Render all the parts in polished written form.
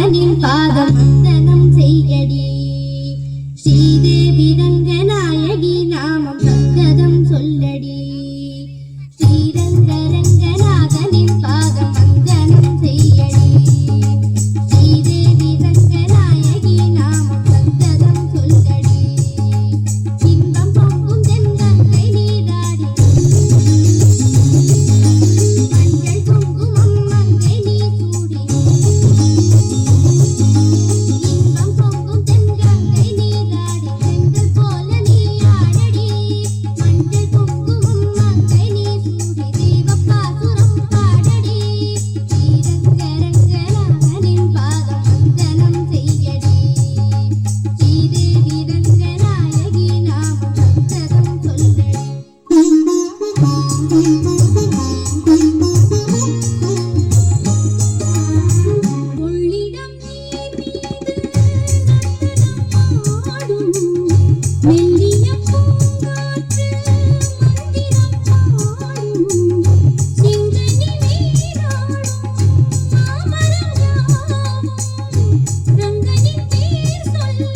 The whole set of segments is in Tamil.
ரங்கநாதனின் பாதம் வந்தனம் செய்யடி. ஸ்ரீதேவி ரங்கநாயகி நாமம் சங்கதம் சொல்லடி. ஸ்ரீரங்க ரங்கநாதனின் பாதம் வந்தனம் செய்யடி. ஸ்ரீதேவி ரங்கநாயகி நாமம் சங்கதம் சொல்லடி. இன்பம் பொங்கும் தென்கங்கை நீராடி மஞ்சள் குங்குமம் மங்கை நீ சூடி. இன்பம் பொங்கும் தென்கங்கை நீராடி செங்கல் போல நீ ஆடடி. மஞ்சள் குங்குமம் மங்கை நீ சூடி தேவபாசுரம் பாடடி. ஸ்ரீரங்க ரங்கநாதனின் பாதம் வந்தனம் செய்யடி. ஸ்ரீதேவி ரங்கநாயகி நாமம் சங்கதம் சொல்லடி. கொள்ளிடம் நீர் மீது நர்த்தனம் ஆடும் மெல்லிய பூங்காற்று மந்திரம் பாடும். சிங்கனி நீராடும் மாமரம் யாவும் ரங்கனின் பேர் சொல்லி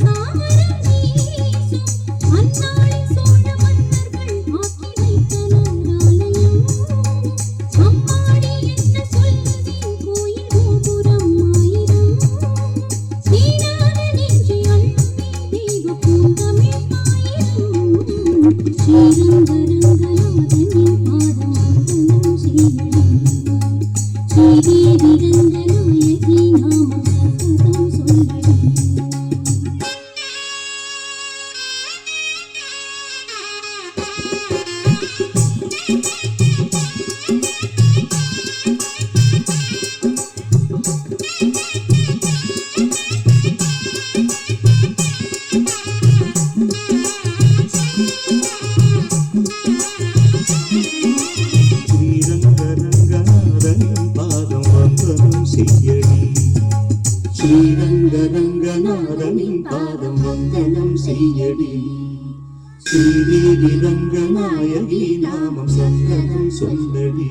சாமரம் வீசும். அந்நாளில் சோழ மன்னர்கள் ஆக்கி வைத்தனர் ஆலயம். அம்மாடி என்ன சொல்லுவேன் கோயில் கோபுரம் ஆயிரம். நீராட நெஞ்சு அள்ளுமே தெய்வ பூந்தமிழ் ஆயிரம். ஸ்ரீரங்க ரங்கநாதனின் பாதம் வந்தனம் செய்யடி. ஸ்ரீதேவி ரங்கநாயகி நாமம் சங்கதம் சொல்லடி. ஸ்ரீரங்க ரங்கநாதனின் பாதம் வந்தனம் செய்யடி. ஸ்ரீரங்க ரங்கநாதனின் பாதம் வந்தனம் செய்யடி. ஸ்ரீதேவி ரங்கநாயகி நாமம் சங்கதம் சொல்லடி.